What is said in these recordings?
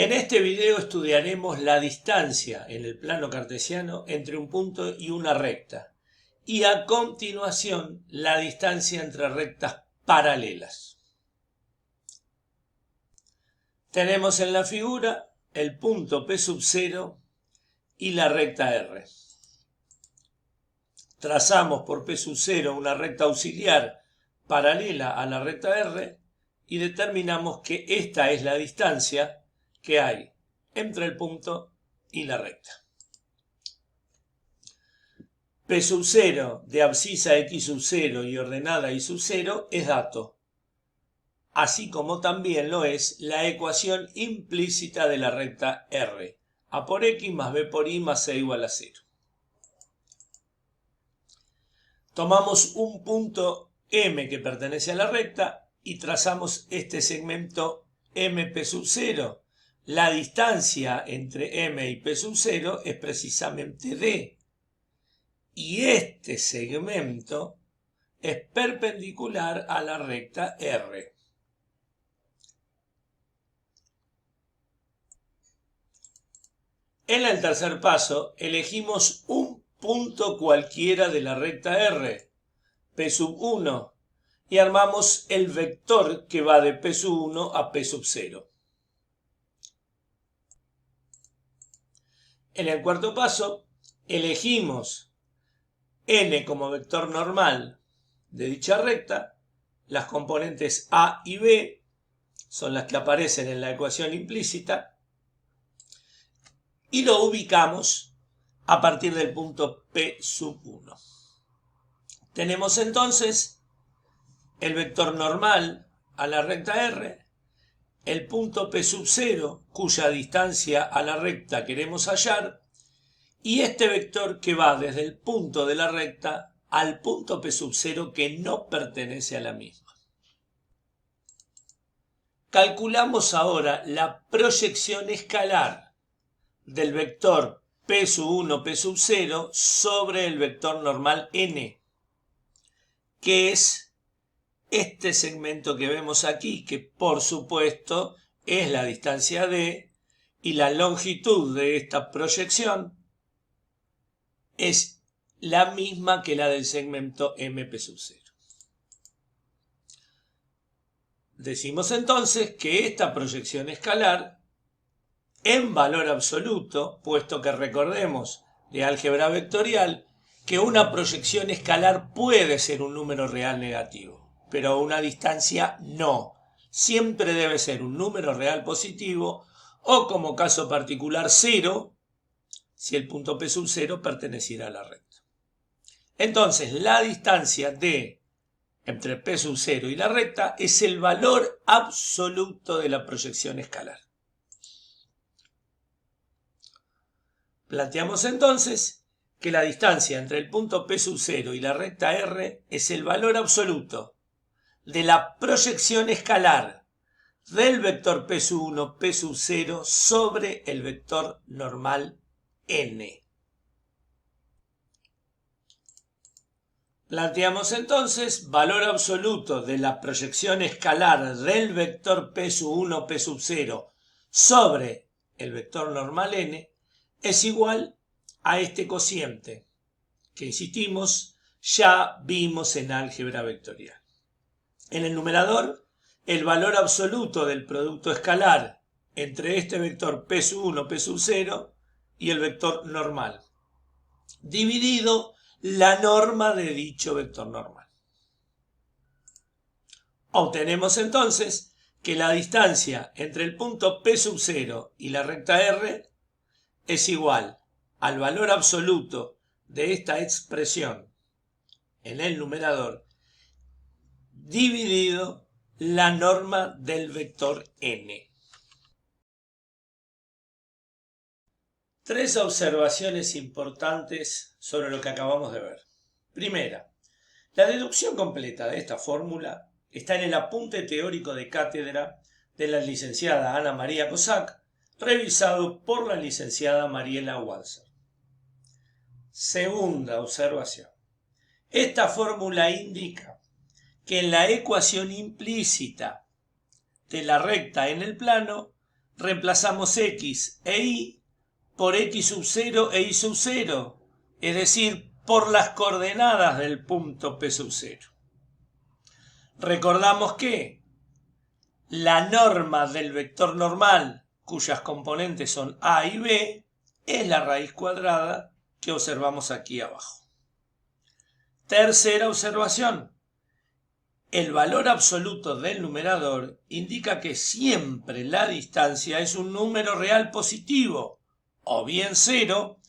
En este video estudiaremos la distancia en el plano cartesiano entre un punto y una recta y a continuación la distancia entre rectas paralelas. Tenemos en la figura el punto P sub 0 y la recta R. Trazamos por P sub 0 una recta auxiliar paralela a la recta R y determinamos que esta es la distancia que hay entre el punto y la recta. P sub 0 de abscisa X sub 0 y ordenada Y sub 0 es dato, así como también lo es la ecuación implícita de la recta R, A por X más B por Y más C igual a 0. Tomamos un punto M que pertenece a la recta y trazamos este segmento MP sub 0. La distancia entre M y P sub 0 es precisamente D. Y este segmento es perpendicular a la recta R. En el tercer paso, elegimos un punto cualquiera de la recta R, P sub 1, y armamos el vector que va de P sub 1 a P sub 0. En el cuarto paso, elegimos n como vector normal de dicha recta. Las componentes a y b son las que aparecen en la ecuación implícita y lo ubicamos a partir del punto P sub 1. Tenemos entonces el vector normal a la recta R, el punto P sub 0 cuya distancia a la recta queremos hallar y este vector que va desde el punto de la recta al punto P sub 0 que no pertenece a la misma. Calculamos ahora la proyección escalar del vector P sub 1, P sub 0 sobre el vector normal n, que es este segmento que vemos aquí, que por supuesto es la distancia D, y la longitud de esta proyección es la misma que la del segmento MP sub 0. Decimos entonces que esta proyección escalar, en valor absoluto, puesto que recordemos de álgebra vectorial, que una proyección escalar puede ser un número real negativo, pero una distancia no. Siempre debe ser un número real positivo o, como caso particular, 0, si el punto P sub 0 perteneciera a la recta. Entonces, la distancia D entre P sub 0 y la recta es el valor absoluto de la proyección escalar. Planteamos entonces que la distancia entre el punto P sub 0 y la recta R es el valor absoluto de la proyección escalar del vector P sub 1, P sub 0 sobre el vector normal n. Planteamos entonces valor absoluto de la proyección escalar del vector P sub 1, P sub 0 sobre el vector normal n es igual a este cociente que, insistimos, ya vimos en álgebra vectorial. En el numerador, el valor absoluto del producto escalar entre este vector P sub 1, P sub 0 y el vector normal, dividido la norma de dicho vector normal. Obtenemos entonces que la distancia entre el punto P sub 0 y la recta R es igual al valor absoluto de esta expresión en el numerador dividido la norma del vector n. Tres observaciones importantes sobre lo que acabamos de ver. Primera, la deducción completa de esta fórmula está en el apunte teórico de cátedra de la licenciada Ana María Cossack, revisado por la licenciada Mariela Walser. Segunda observación. Esta fórmula indica que en la ecuación implícita de la recta en el plano reemplazamos x e y por x sub 0 e y sub 0, es decir, por las coordenadas del punto P sub 0. Recordamos que la norma del vector normal, cuyas componentes son a y b, es la raíz cuadrada que observamos aquí abajo. Tercera observación. El valor absoluto del numerador indica que siempre la distancia es un número real positivo, o bien 0,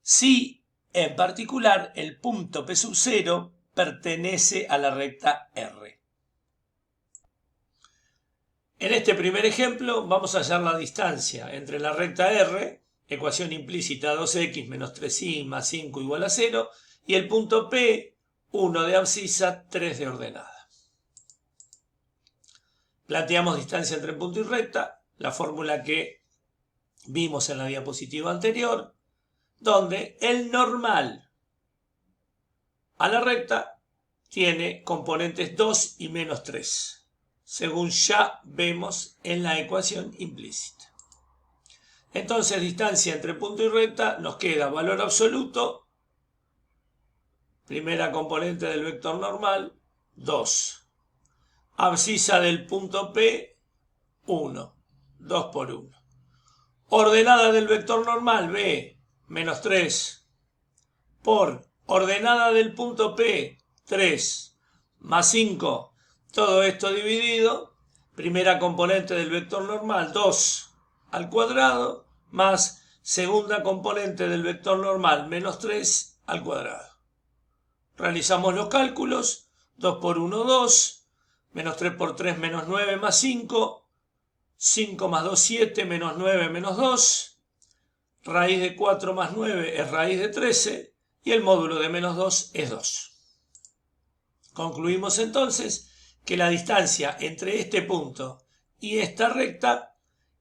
si en particular el punto P sub 0 pertenece a la recta R. En este primer ejemplo vamos a hallar la distancia entre la recta R, ecuación implícita 2x menos 3y más 5 igual a 0, y el punto P, 1 de abscisa, 3 de ordenada. Planteamos distancia entre punto y recta, la fórmula que vimos en la diapositiva anterior, donde el normal a la recta tiene componentes 2 y menos 3, según ya vemos en la ecuación implícita. Entonces, distancia entre punto y recta nos queda valor absoluto, primera componente del vector normal, 2. Abscisa del punto P, 1. 2 por 1. Ordenada del vector normal, B, menos 3. Por ordenada del punto P, 3. Más 5. Todo esto dividido. Primera componente del vector normal, 2 al cuadrado. Más segunda componente del vector normal, menos 3 al cuadrado. Realizamos los cálculos. 2 por 1, 2. Menos 3 por 3, menos 9 más 5. 5 más 2, 7, menos 9 menos 2. Raíz de 4 más 9 es raíz de 13. Y el módulo de menos 2 es 2. Concluimos entonces que la distancia entre este punto y esta recta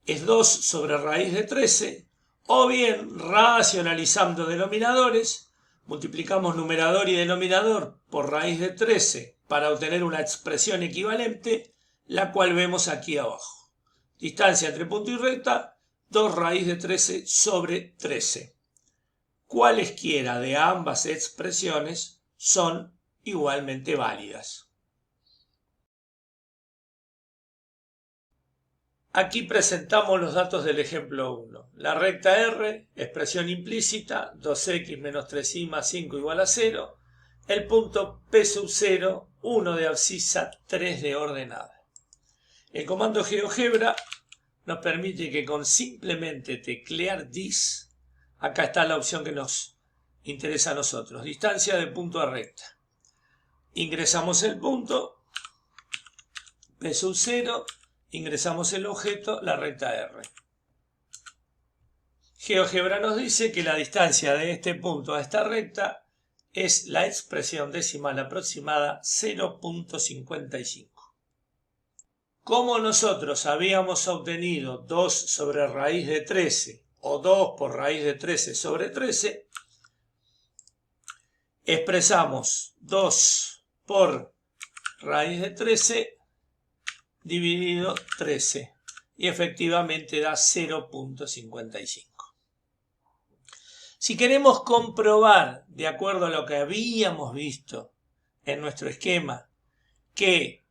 es 2 sobre raíz de 13. O bien, racionalizando denominadores, multiplicamos numerador y denominador por raíz de 13 para obtener una expresión equivalente, la cual vemos aquí abajo. Distancia entre punto y recta, 2 raíz de 13 sobre 13. Cualesquiera de ambas expresiones son igualmente válidas. Aquí presentamos los datos del ejemplo 1. La recta R, expresión implícita, 2x menos 3y más 5 igual a 0. El punto P sub 0, 1 de abscisa, 3 de ordenada. El comando GeoGebra nos permite que con simplemente teclear dis, acá está la opción que nos interesa a nosotros, distancia de punto a recta. Ingresamos el punto, P sub 0, ingresamos el objeto, la recta R. GeoGebra nos dice que la distancia de este punto a esta recta es la expresión decimal aproximada 0.55. Como nosotros habíamos obtenido 2 sobre raíz de 13 o 2 por raíz de 13 sobre 13, expresamos 2 por raíz de 13 dividido 13 y efectivamente da 0.55. Si queremos comprobar, de acuerdo a lo que habíamos visto en nuestro esquema, que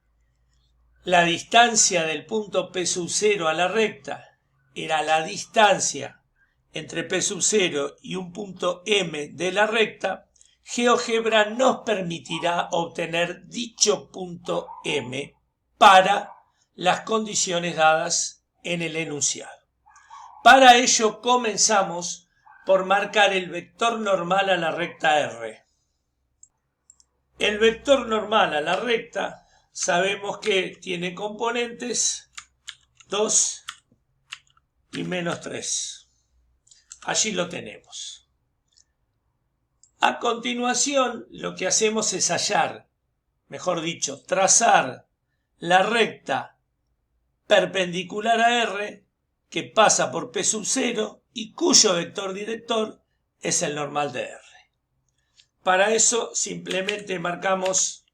la distancia del punto P sub 0 a la recta era la distancia entre P sub 0 y un punto M de la recta, GeoGebra nos permitirá obtener dicho punto M para las condiciones dadas en el enunciado. Para ello comenzamos por marcar el vector normal a la recta R. El vector normal a la recta sabemos que tiene componentes 2 y menos 3. Allí lo tenemos. A continuación, lo que hacemos es hallar, mejor dicho, trazar la recta perpendicular a R que pasa por P sub 0 y cuyo vector director es el normal de R. Para eso simplemente marcamos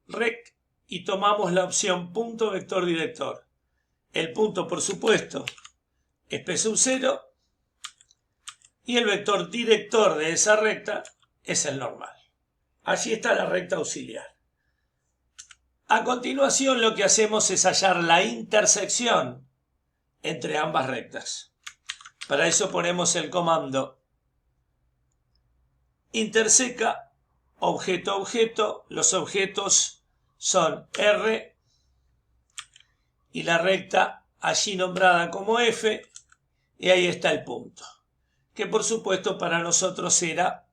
rec y tomamos la opción punto vector director. El punto, por supuesto, es P sub 0 y el vector director de esa recta es el normal. Allí está la recta auxiliar. A continuación lo que hacemos es hallar la intersección entre ambas rectas. Para eso ponemos el comando interseca objeto a objeto. Los objetos son R y la recta allí nombrada como F, y ahí está el punto, que por supuesto para nosotros será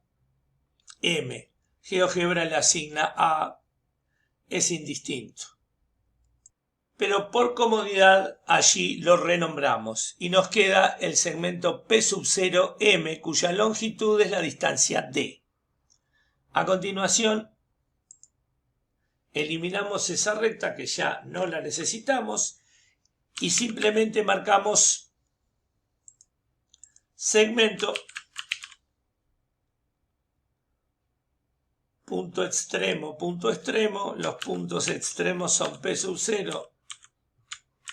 M. GeoGebra le asigna A, es indistinto. Pero por comodidad allí lo renombramos y nos queda el segmento P sub 0 M, cuya longitud es la distancia D. A continuación eliminamos esa recta que ya no la necesitamos y simplemente marcamos segmento punto extremo, los puntos extremos son P sub 0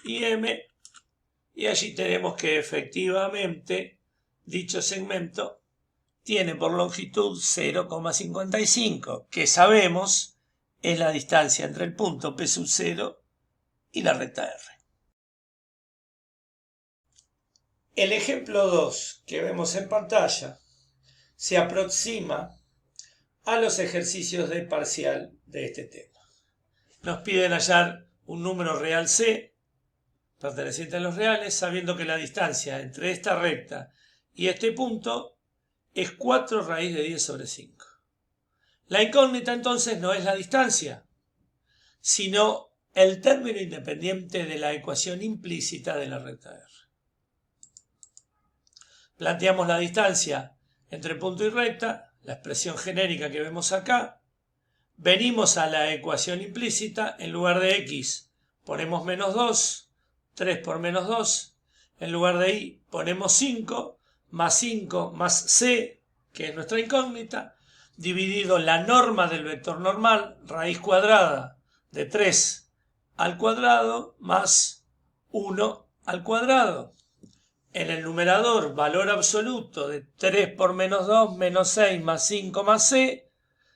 y M, y allí tenemos que efectivamente dicho segmento tiene por longitud 0,55, que sabemos es la distancia entre el punto P sub 0 y la recta R. El ejemplo 2 que vemos en pantalla se aproxima a los ejercicios de parcial de este tema. Nos piden hallar un número real C perteneciente a los reales, sabiendo que la distancia entre esta recta y este punto es 4 raíz de 10 sobre 5. La incógnita entonces no es la distancia, sino el término independiente de la ecuación implícita de la recta R. Planteamos la distancia entre punto y recta, la expresión genérica que vemos acá. Venimos a la ecuación implícita, en lugar de x ponemos menos 2, 3 por menos 2, en lugar de y ponemos 5 más c, que es nuestra incógnita, dividido la norma del vector normal, raíz cuadrada de 3 al cuadrado más 1 al cuadrado. En el numerador, valor absoluto de 3 por menos 2, menos 6 más 5 más c,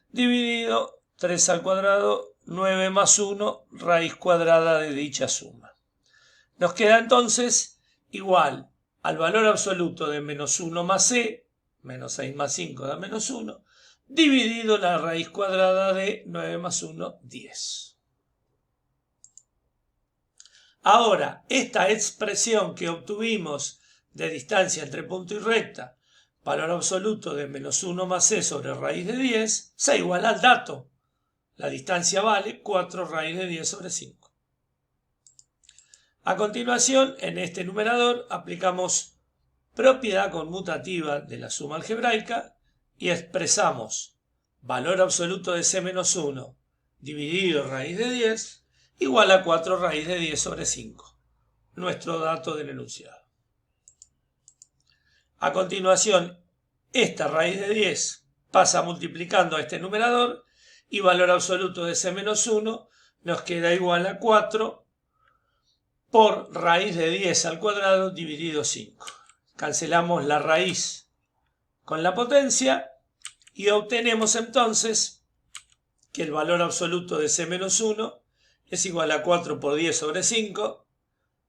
dividido 3 al cuadrado, 9 más 1, raíz cuadrada de dicha suma. Nos queda entonces igual al valor absoluto de menos 1 más c, menos 6 más 5 da menos 1, dividido la raíz cuadrada de 9 más 1, 10. Ahora, esta expresión que obtuvimos de distancia entre punto y recta, valor absoluto de menos 1 más c sobre raíz de 10, se iguala al dato. La distancia vale 4 raíz de 10 sobre 5. A continuación, en este numerador aplicamos propiedad conmutativa de la suma algebraica y expresamos valor absoluto de c menos 1 dividido raíz de 10 igual a 4 raíz de 10 sobre 5, nuestro dato del enunciado. A continuación, esta raíz de 10 pasa multiplicando a este numerador y valor absoluto de c menos 1 nos queda igual a 4 por raíz de 10 al cuadrado dividido 5. Cancelamos la raíz con la potencia y obtenemos entonces que el valor absoluto de c menos 1 es igual a 4 por 10 sobre 5.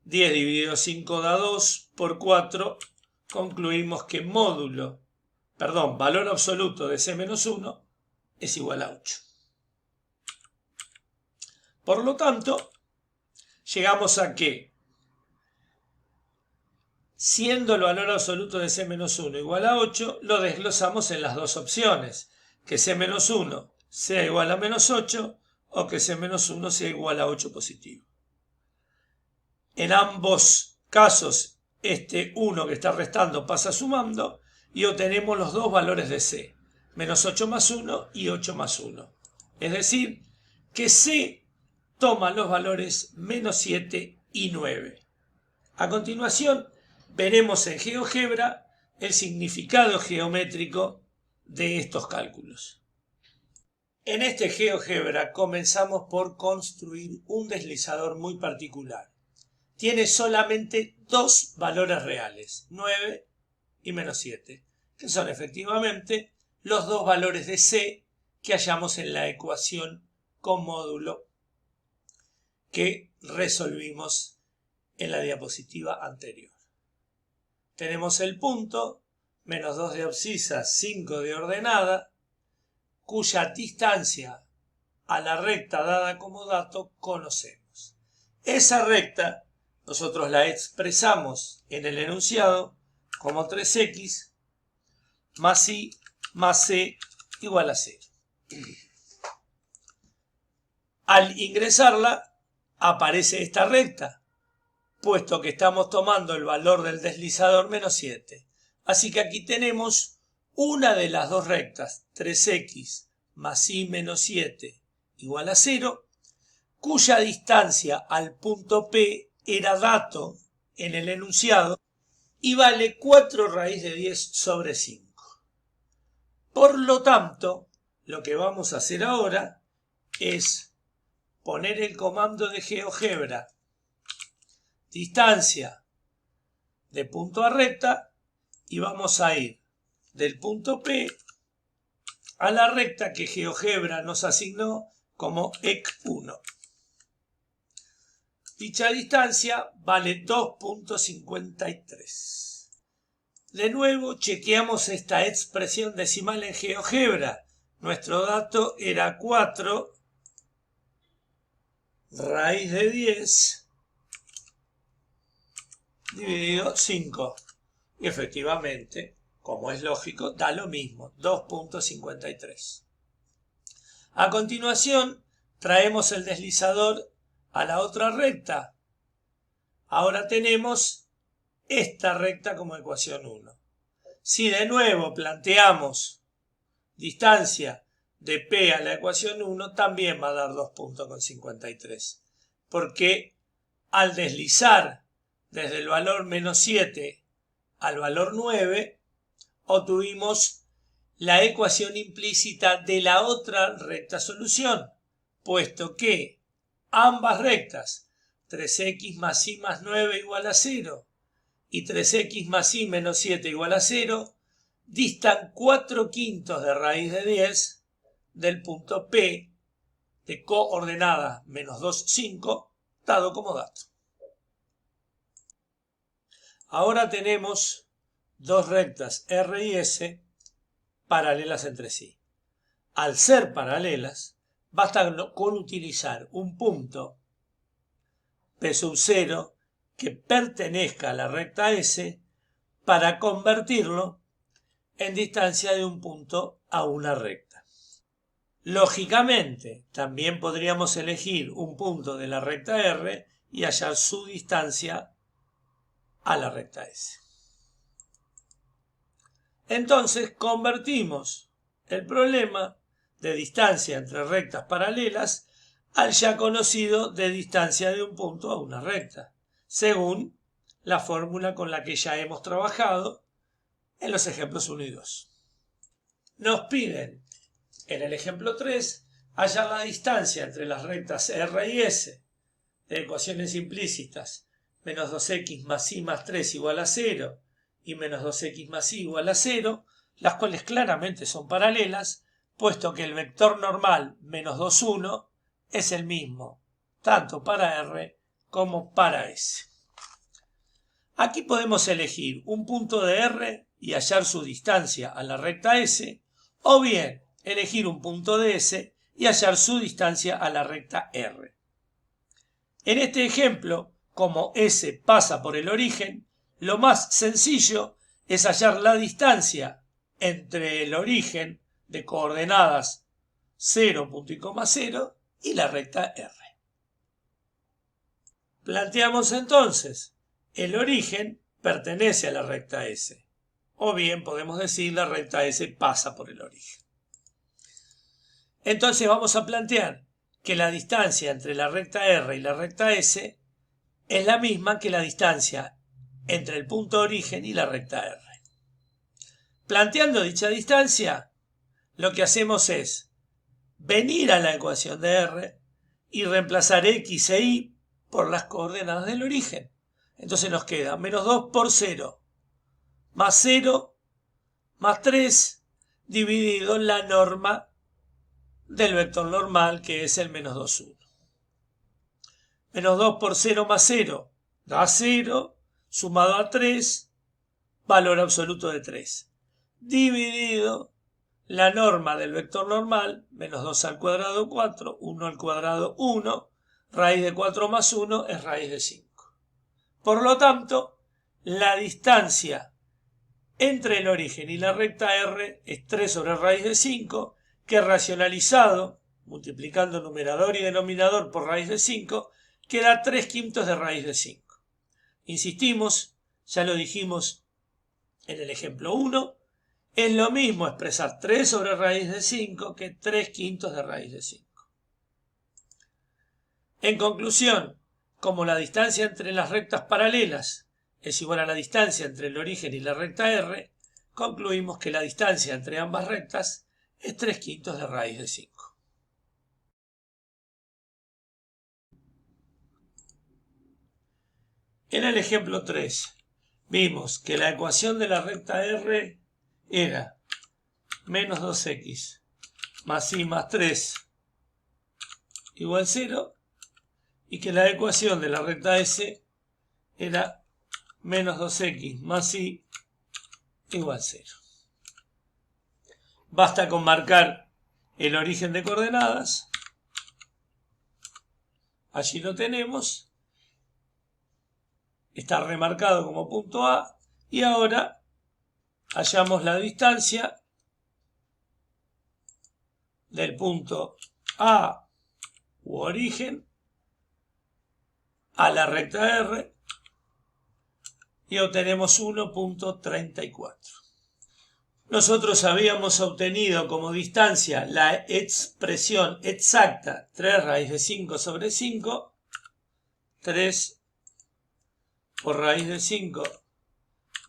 10 dividido 5 da 2 por 4. Concluimos que valor absoluto de c menos 1 es igual a 8. Por lo tanto, llegamos a que, siendo el valor absoluto de c menos 1 igual a 8, lo desglosamos en las dos opciones, que c menos 1 sea igual a menos 8 o que c menos 1 sea igual a 8 positivo. En ambos casos, este 1 que está restando pasa sumando y obtenemos los dos valores de c, menos 8 más 1 y 8 más 1. Es decir, que c toma los valores menos 7 y 9. A continuación, veremos en GeoGebra el significado geométrico de estos cálculos. En este GeoGebra comenzamos por construir un deslizador muy particular, tiene solamente dos valores reales, 9 y menos 7, que son efectivamente los dos valores de C que hallamos en la ecuación con módulo que resolvimos en la diapositiva anterior. Tenemos el punto, menos 2 de abscisa, 5 de ordenada, cuya distancia a la recta dada como dato conocemos. Esa recta nosotros la expresamos en el enunciado como 3x más y más c igual a 0. Al ingresarla aparece esta recta, puesto que estamos tomando el valor del deslizador menos 7. Así que aquí tenemos una de las dos rectas, 3x más y menos 7 igual a 0, cuya distancia al punto P era dato en el enunciado y vale 4 raíz de 10 sobre 5. Por lo tanto, lo que vamos a hacer ahora es poner el comando de GeoGebra distancia de punto a recta y vamos a ir del punto P a la recta que GeoGebra nos asignó como EC1. Dicha distancia vale 2.53. De nuevo chequeamos esta expresión decimal en GeoGebra. Nuestro dato era 4 raíz de 10 dividido 5. Y efectivamente, como es lógico, da lo mismo, 2.53. A continuación, traemos el deslizador a la otra recta. Ahora tenemos esta recta como ecuación 1. Si de nuevo planteamos distancia de P a la ecuación 1, también va a dar 2.53. Porque al deslizar desde el valor menos 7 al valor 9, obtuvimos la ecuación implícita de la otra recta solución, puesto que ambas rectas, 3x más y más 9 igual a 0 y 3x más y menos 7 igual a 0, distan 4/5 de raíz de 10 del punto P de coordenada menos 2, 5, dado como dato. Ahora tenemos dos rectas R y S paralelas entre sí. Al ser paralelas, basta con utilizar un punto P sub 0 que pertenezca a la recta S para convertirlo en distancia de un punto a una recta. Lógicamente, también podríamos elegir un punto de la recta R y hallar su distancia a la recta S. Entonces convertimos el problema de distancia entre rectas paralelas al ya conocido de distancia de un punto a una recta, según la fórmula con la que ya hemos trabajado en los ejemplos 1 y 2. Nos piden en el ejemplo 3 hallar la distancia entre las rectas R y S de ecuaciones implícitas menos 2x más y más 3 igual a 0 y menos 2x más y igual a 0, las cuales claramente son paralelas, puesto que el vector normal menos 2, 1 es el mismo, tanto para R como para S. Aquí podemos elegir un punto de R y hallar su distancia a la recta S, o bien elegir un punto de S y hallar su distancia a la recta R. En este ejemplo, como S pasa por el origen, lo más sencillo es hallar la distancia entre el origen de coordenadas 0, punto y coma 0 y la recta R. Planteamos entonces, el origen pertenece a la recta S, o bien podemos decir la recta S pasa por el origen. Entonces vamos a plantear que la distancia entre la recta R y la recta S es la misma que la distancia entre el punto de origen y la recta R. Planteando dicha distancia, lo que hacemos es venir a la ecuación de R y reemplazar x e y por las coordenadas del origen. Entonces nos queda menos 2 por 0, más 0, más 3, dividido la norma del vector normal, que es el menos 2, 1. Menos 2 por 0 más 0 da 0, sumado a 3, valor absoluto de 3. Dividido la norma del vector normal, menos 2 al cuadrado 4, 1 al cuadrado 1, raíz de 4 más 1 es raíz de 5. Por lo tanto, la distancia entre el origen y la recta R es 3 sobre raíz de 5, que racionalizado, multiplicando numerador y denominador por raíz de 5, queda 3/5 de raíz de 5. Insistimos, ya lo dijimos en el ejemplo 1, es lo mismo expresar 3 sobre raíz de 5 que 3/5 de raíz de 5. En conclusión, como la distancia entre las rectas paralelas es igual a la distancia entre el origen y la recta R, concluimos que la distancia entre ambas rectas es 3/5 de raíz de 5. En el ejemplo 3, vimos que la ecuación de la recta R era menos 2x más y más 3 igual 0, y que la ecuación de la recta S era menos 2x más y igual 0. Basta con marcar el origen de coordenadas. Allí lo tenemos. Está remarcado como punto A. Y ahora hallamos la distancia del punto A u origen a la recta R y obtenemos 1.34. Nosotros habíamos obtenido como distancia la expresión exacta 3 raíz de 5 sobre 5, 3 por raíz de 5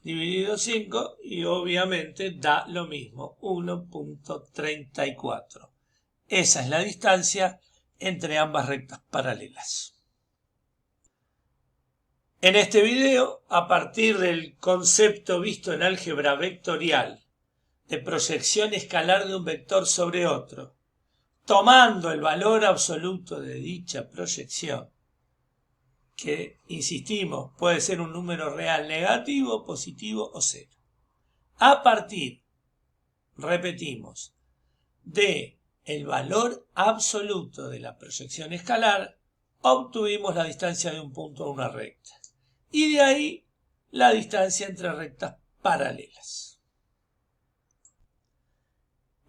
dividido 5, y obviamente da lo mismo, 1.34. Esa es la distancia entre ambas rectas paralelas. En este video, a partir del concepto visto en álgebra vectorial de proyección escalar de un vector sobre otro, tomando el valor absoluto de dicha proyección, que, insistimos, puede ser un número real negativo, positivo o cero. A partir, repetimos, de el valor absoluto de la proyección escalar, obtuvimos la distancia de un punto a una recta. Y de ahí la distancia entre rectas paralelas.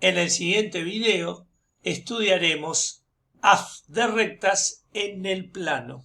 En el siguiente video estudiaremos haz de rectas en el plano.